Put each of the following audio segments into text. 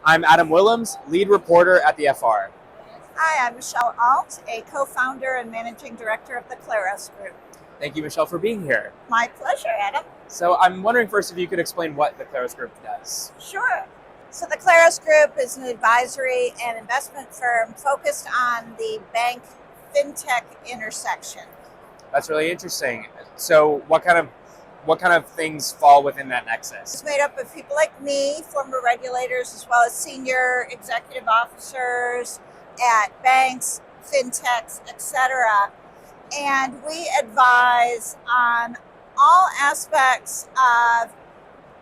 I'm Adam Willems, lead reporter at the FR. Hi, I'm Michele Alt, a co-founder and managing director of the Klaros Group. Thank you, Michele, for being here. My pleasure, Adam. So I'm wondering first if you could explain what the Klaros Group does. Sure. So the Klaros Group is an advisory and investment firm focused on the bank Fintech intersection. That's really interesting. So what kind of things fall within that nexus? It's made up of people like me, former regulators, as well as senior executive officers at banks, fintechs, etc. And we advise on all aspects of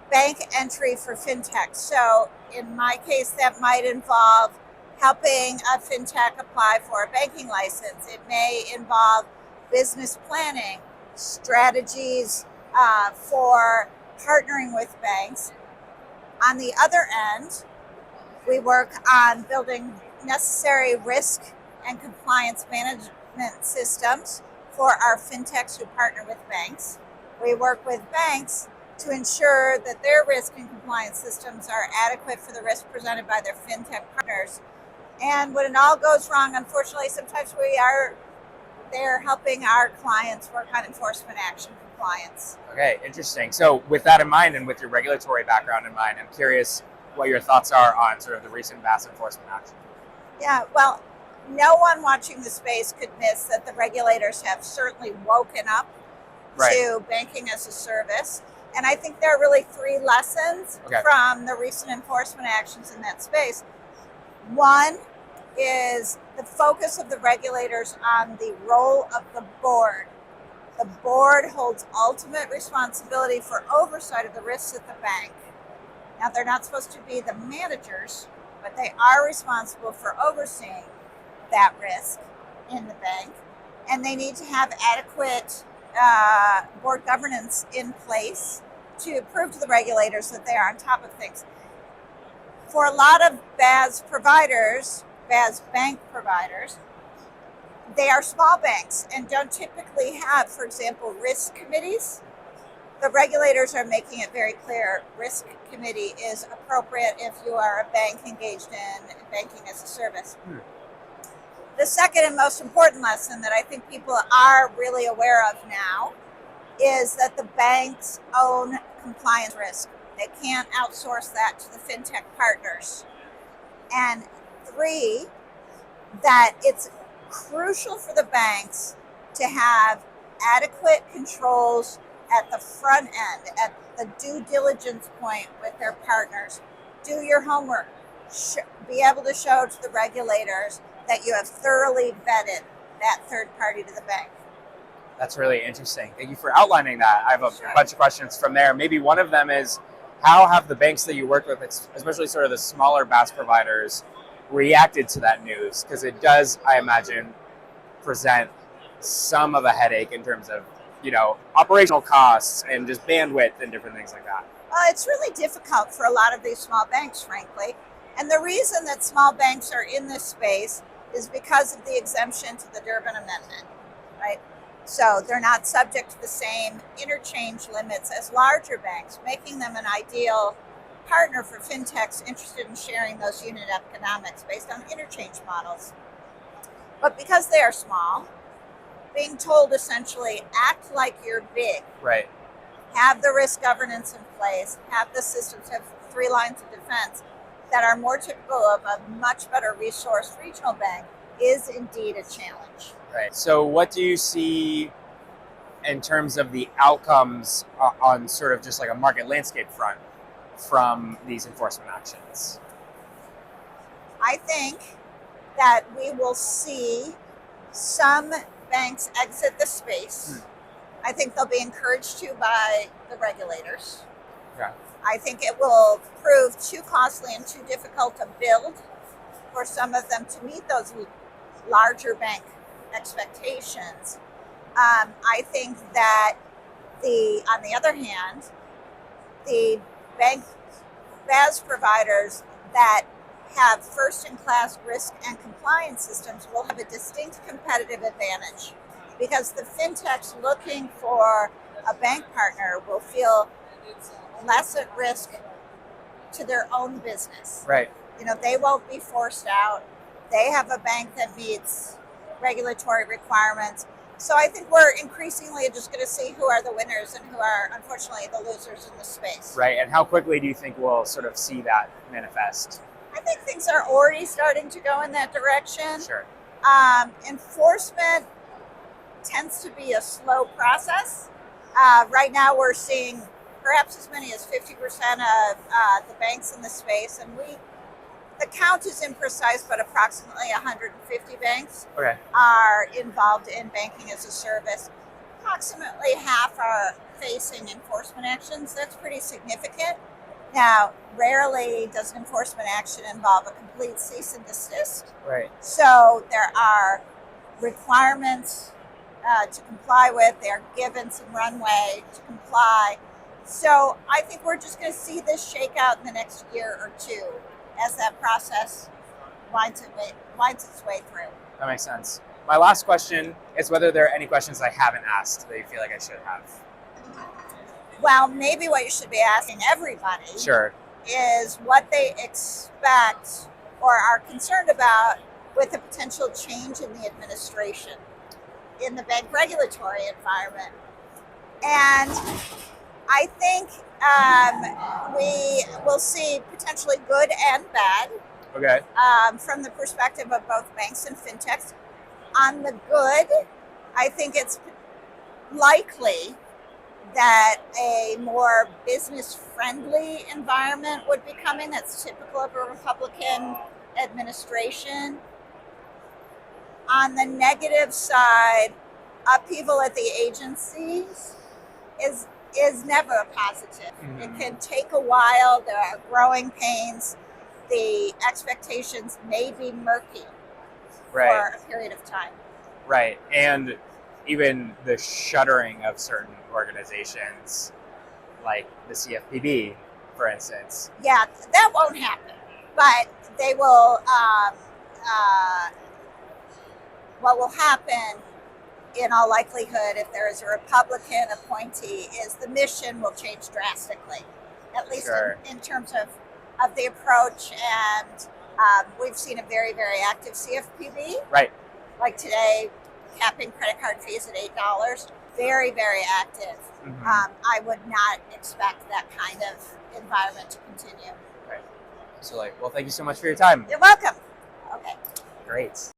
bank entry for fintech. So in my case, that might involve helping a fintech apply for a banking license. It may involve business planning, strategies for partnering with banks. On the other end, we work on building necessary risk and compliance management systems for our fintechs who partner with banks. We work with banks to ensure that their risk and compliance systems are adequate for the risk presented by their fintech partners. And when it all goes wrong, unfortunately, sometimes they're helping our clients work on enforcement action compliance. Okay, interesting. So with that in mind and with your regulatory background in mind, I'm curious what your thoughts are on sort of the recent BaaS enforcement action. Yeah, well, no one watching the space could miss that the regulators have certainly woken up to banking as a service. And I think there are really three lessons from the recent enforcement actions in that space. One is the focus of the regulators on the role of the board. The board holds ultimate responsibility for oversight of the risks at the bank. Now, they're not supposed to be the managers, but they are responsible for overseeing that risk in the bank. And they need to have adequate board governance in place to prove to the regulators that they are on top of things. For a lot of BaaS bank providers, they are small banks and don't typically have, for example, risk committees. The regulators are making it very clear risk committee is appropriate if you are a bank engaged in banking as a service. The second and most important lesson that I think people are really aware of now is that the banks own compliance risk. They can't outsource that to the fintech partners. And three, that it's crucial for the banks to have adequate controls at the front end, at the due diligence point with their partners. Do your homework. Be able to show to the regulators that you have thoroughly vetted that third party to the bank. That's really interesting. Thank you for outlining that. I have a bunch of questions from there. Maybe one of them is, how have the banks that you work with, especially sort of the smaller BaaS providers, reacted to that news? Because it does, I imagine, present some of a headache in terms of, operational costs and just bandwidth and different things like that. Well, it's really difficult for a lot of these small banks, frankly. And the reason that small banks are in this space is because of the exemption to the Durbin Amendment, right? So they're not subject to the same interchange limits as larger banks, making them an ideal partner for fintechs interested in sharing those unit economics based on interchange models. But because they are small, being told essentially, act like you're big. Right. Have the risk governance in place, have the systems, have 3 lines of defense that are more typical of a much better resourced regional bank is indeed a challenge. Right. So what do you see in terms of the outcomes on sort of just like a market landscape front from these enforcement actions? I think that we will see some banks exit the space. I think they'll be encouraged to by the regulators. Yeah. I think it will prove too costly and too difficult to build for some of them to meet those larger bank expectations. I think that on the other hand, the bank BaaS providers that have first-in-class risk and compliance systems will have a distinct competitive advantage because the fintechs looking for a bank partner will feel less at risk to their own business. Right. They won't be forced out. They have a bank that meets regulatory requirements. So I think we're increasingly just going to see who are the winners and who are, unfortunately, the losers in the space. Right. And how quickly do you think we'll sort of see that manifest? I think things are already starting to go in that direction. Sure. Enforcement tends to be a slow process. Right now, we're seeing perhaps as many as 50% of the banks in the space, and the count is imprecise, but approximately 150 banks are involved in banking as a service. Approximately half are facing enforcement actions. That's pretty significant. Now, rarely does an enforcement action involve a complete cease and desist. Right. So there are requirements to comply with. They're given some runway to comply. So I think we're just going to see this shake out in the next year or two as that process winds its way through. That makes sense. My last question is whether there are any questions I haven't asked that you feel like I should have. Well, maybe what you should be asking everybody is what they expect or are concerned about with the potential change in the administration in the bank regulatory environment. And I think we will see potentially good and bad from the perspective of both banks and fintechs. On the good, I think it's likely that a more business-friendly environment would be coming. That's typical of a Republican administration. On the negative side, upheaval at the agencies is never a positive. Mm-hmm. It can take a while. There are growing pains. The expectations may be murky for a period of time. Right. And even the shuttering of certain organizations, like the CFPB, for instance. Yeah, that won't happen. But they will, what will happen in all likelihood, if there is a Republican appointee, is the mission will change drastically, at least in terms of the approach. And we've seen a very, very active CFPB. Right. Like today, capping credit card fees at $8. Very, very active. Mm-hmm. I would not expect that kind of environment to continue. Right. Absolutely. Well, thank you so much for your time. You're welcome. Okay. Great.